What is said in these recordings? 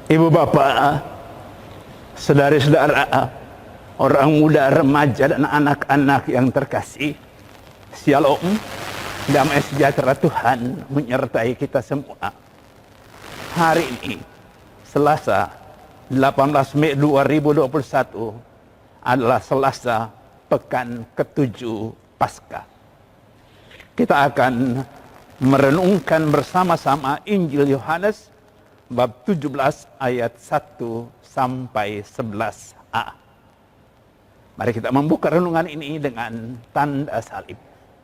Ibu bapak, saudara-saudara, orang muda, remaja, dan anak-anak yang terkasih, Shalom, damai sejahtera Tuhan menyertai kita semua. Hari ini, Selasa, 18 Mei 2021, adalah Selasa pekan ke-7 Paskah. Kita akan merenungkan bersama-sama Injil Yohanes bab 17 ayat 1 sampai 11a. Mari kita membuka renungan ini dengan tanda salib.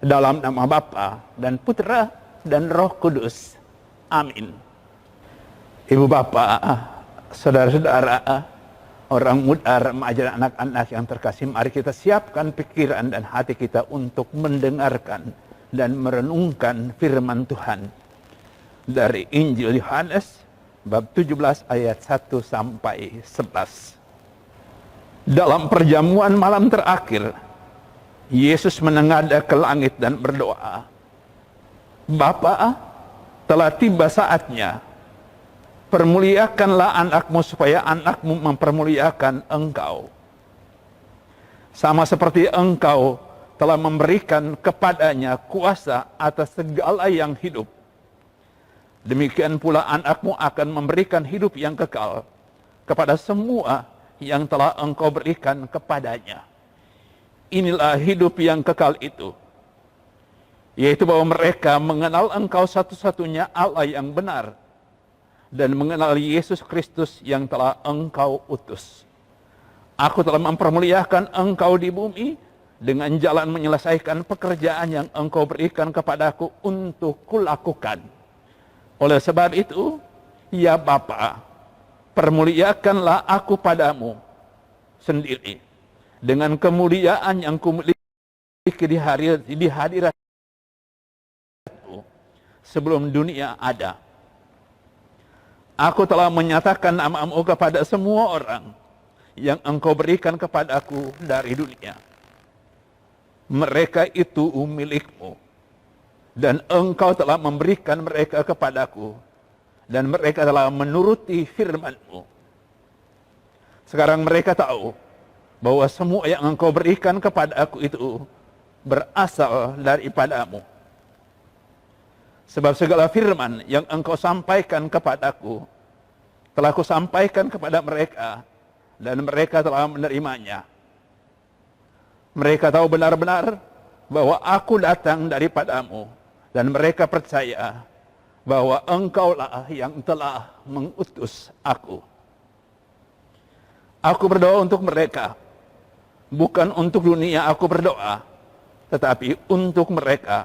Dalam nama Bapa dan Putra dan Roh Kudus. Amin. Ibu bapak, saudara-saudara, orang muda, remaja, dan anak-anak yang terkasih, mari kita siapkan pikiran dan hati kita untuk mendengarkan dan merenungkan firman Tuhan dari Injil Yohanes bab 17 ayat 1 sampai 11. Dalam perjamuan malam terakhir, Yesus menengadah ke langit dan berdoa, "Bapa, telah tiba saatnya. Permuliakanlah anakmu supaya anakmu mempermuliakan engkau. Sama seperti engkau telah memberikan kepadanya kuasa atas segala yang hidup. Demikian pula anakmu akan memberikan hidup yang kekal kepada semua yang telah engkau berikan kepadanya. Inilah hidup yang kekal itu, yaitu bahwa mereka mengenal engkau satu-satunya Allah yang benar, dan mengenal Yesus Kristus yang telah engkau utus. Aku telah mempermuliakan engkau di bumi dengan jalan menyelesaikan pekerjaan yang engkau berikan kepadaku untuk kulakukan. Oleh sebab itu, ya Bapa, permuliakanlah aku padamu sendiri dengan kemuliaan yang kumiliki di hadiratmu sebelum dunia ada. Aku telah menyatakan namamu kepada semua orang yang engkau berikan kepadaku dari dunia. Mereka itu milikmu, dan engkau telah memberikan mereka kepadaku, dan mereka telah menuruti firman-Mu. Sekarang mereka tahu bahwa semua yang engkau berikan kepada aku itu berasal daripadamu. Sebab segala firman yang engkau sampaikan kepadaku telah kusampaikan kepada mereka, dan mereka telah menerimanya. Mereka tahu benar-benar bahwa aku datang daripadamu, dan mereka percaya bahwa engkaulah yang telah mengutus aku. Aku berdoa untuk mereka, bukan untuk dunia aku berdoa, tetapi untuk mereka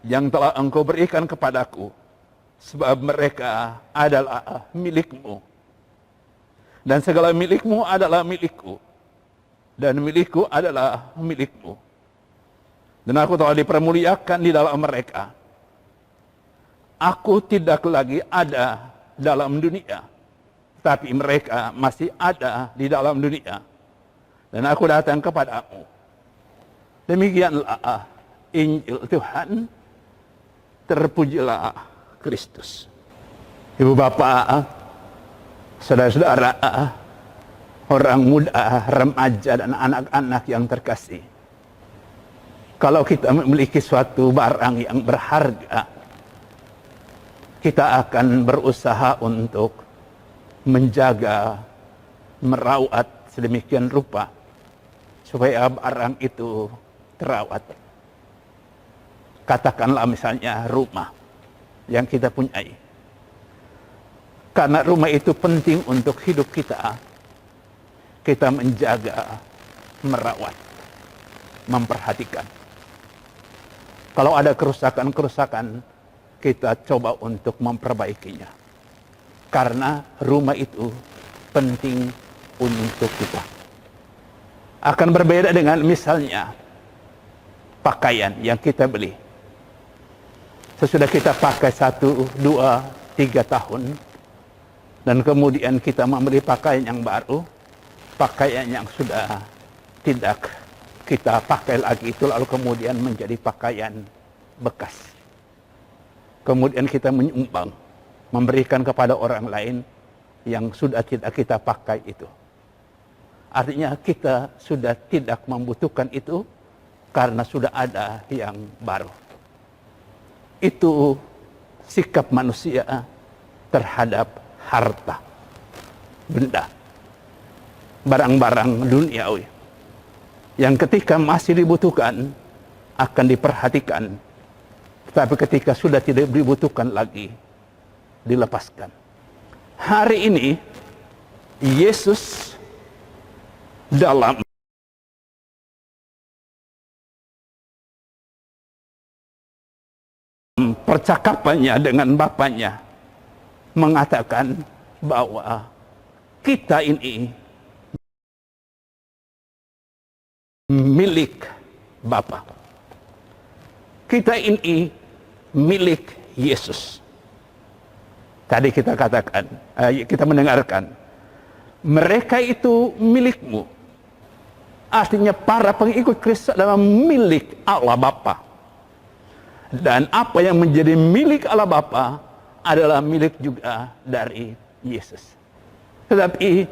yang telah engkau berikan kepadaku, sebab mereka adalah milikmu. Dan segala milikmu adalah milikku, dan milikku adalah milikmu. Dan aku telah dipermuliakan di dalam mereka. Aku tidak lagi ada dalam dunia, tapi mereka masih ada di dalam dunia, dan aku datang kepadamu. Demikianlah Injil Tuhan. Terpujilah Kristus. Ibu bapak, saudara-saudara, orang muda, remaja, dan anak-anak yang terkasih, kalau kita memiliki suatu barang yang berharga, kita akan berusaha untuk menjaga, merawat sedemikian rupa supaya barang itu terawat. Katakanlah misalnya rumah yang kita punyai. Karena rumah itu penting untuk hidup kita, kita menjaga, merawat, memperhatikan. Kalau ada kerusakan-kerusakan, kita coba untuk memperbaikinya. Karena rumah itu penting untuk kita. Akan berbeda dengan misalnya pakaian yang kita beli. Sesudah kita pakai 1, 2, 3 tahun, dan kemudian kita membeli pakaian yang baru, pakaian yang sudah tidak kita pakai lagi itu lalu kemudian menjadi pakaian bekas. Kemudian kita menyumbang, memberikan kepada orang lain, yang sudah tidak kita pakai itu. Artinya kita sudah tidak membutuhkan itu karena sudah ada yang baru. Itu sikap manusia terhadap harta, benda, barang-barang duniawi yang ketika masih dibutuhkan akan diperhatikan, tetapi ketika sudah tidak dibutuhkan lagi dilepaskan. Hari ini Yesus dalam percakapannya dengan Bapaknya mengatakan bahwa kita ini milik Bapa. Kita ini milik Yesus. Tadi kita katakan, kita mendengarkan, mereka itu milikmu. Artinya para pengikut Kristus adalah milik Allah Bapa. Dan apa yang menjadi milik Allah Bapa adalah milik juga dari Yesus. Tetapi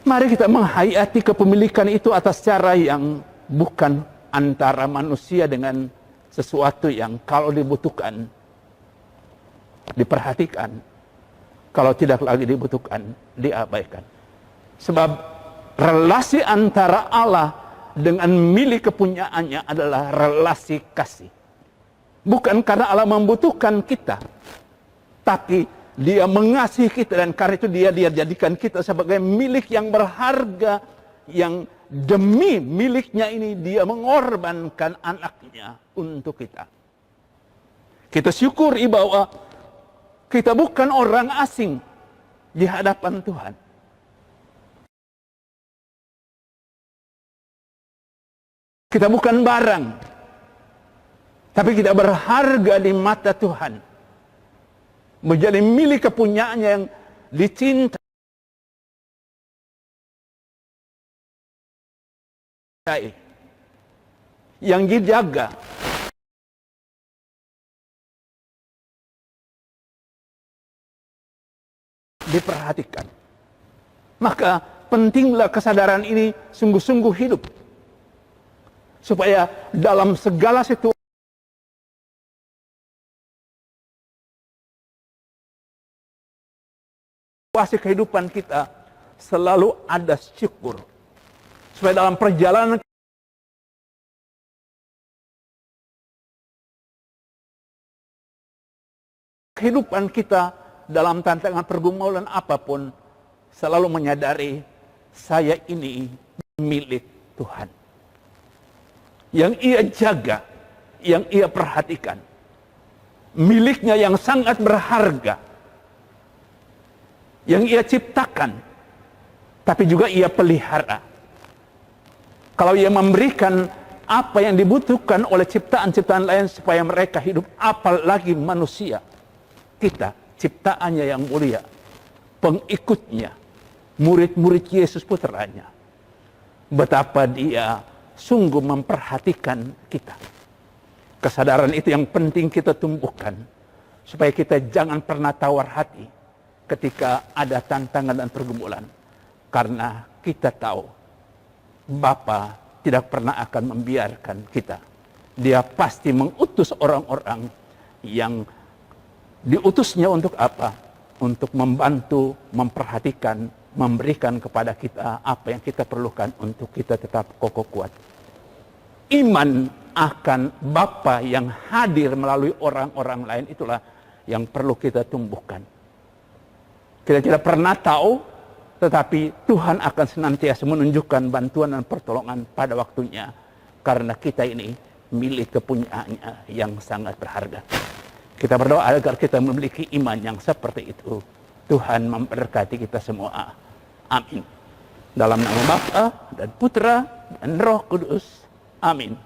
mari kita menghayati kepemilikan itu atas cara yang bukan antara manusia dengan sesuatu yang kalau dibutuhkan diperhatikan, kalau tidak lagi dibutuhkan diabaikan. Sebab relasi antara Allah dengan milik kepunyaannya adalah relasi kasih. Bukan karena Allah membutuhkan kita, tapi Dia mengasihi kita, dan karena itu Dia jadikan kita sebagai milik yang berharga, yang demi miliknya ini Dia mengorbankan anaknya untuk kita. Kita syukuri bahwa kita bukan orang asing di hadapan Tuhan. Kita bukan barang, tapi kita berharga di mata Tuhan. Menjadi milik kepunyaannya yang dicintai, yang dijaga, diperhatikan. Maka pentinglah kesadaran ini sungguh-sungguh hidup, supaya dalam segala situasi kehidupan kita selalu ada syukur, supaya dalam perjalanan kehidupan kita dalam tantangan pergumulan apapun selalu menyadari saya ini milik Tuhan, yang Ia jaga, yang Ia perhatikan, miliknya yang sangat berharga, yang Ia ciptakan, tapi juga Ia pelihara. Kalau Ia memberikan apa yang dibutuhkan oleh ciptaan-ciptaan lain supaya mereka hidup, apalagi manusia, kita, ciptaannya yang mulia, pengikutnya, murid-murid Yesus putranya, betapa Dia sungguh memperhatikan kita. Kesadaran itu yang penting kita tumbuhkan, supaya kita jangan pernah tawar hati ketika ada tantangan dan pergumulan, karena kita tahu Bapa tidak pernah akan membiarkan kita. Dia pasti mengutus orang-orang yang diutusnya untuk apa? Untuk membantu, memperhatikan, memberikan kepada kita apa yang kita perlukan untuk kita tetap kokoh kuat. Iman akan Bapa yang hadir melalui orang-orang lain itulah yang perlu kita tumbuhkan. Kita tidak pernah tahu, tetapi Tuhan akan senantiasa menunjukkan bantuan dan pertolongan pada waktunya, karena kita ini milik kepunyaannya yang sangat berharga. Kita berdoa agar kita memiliki iman yang seperti itu. Tuhan memberkati kita semua. Amin. Dalam nama Bapa dan Putra dan Roh Kudus. Amin.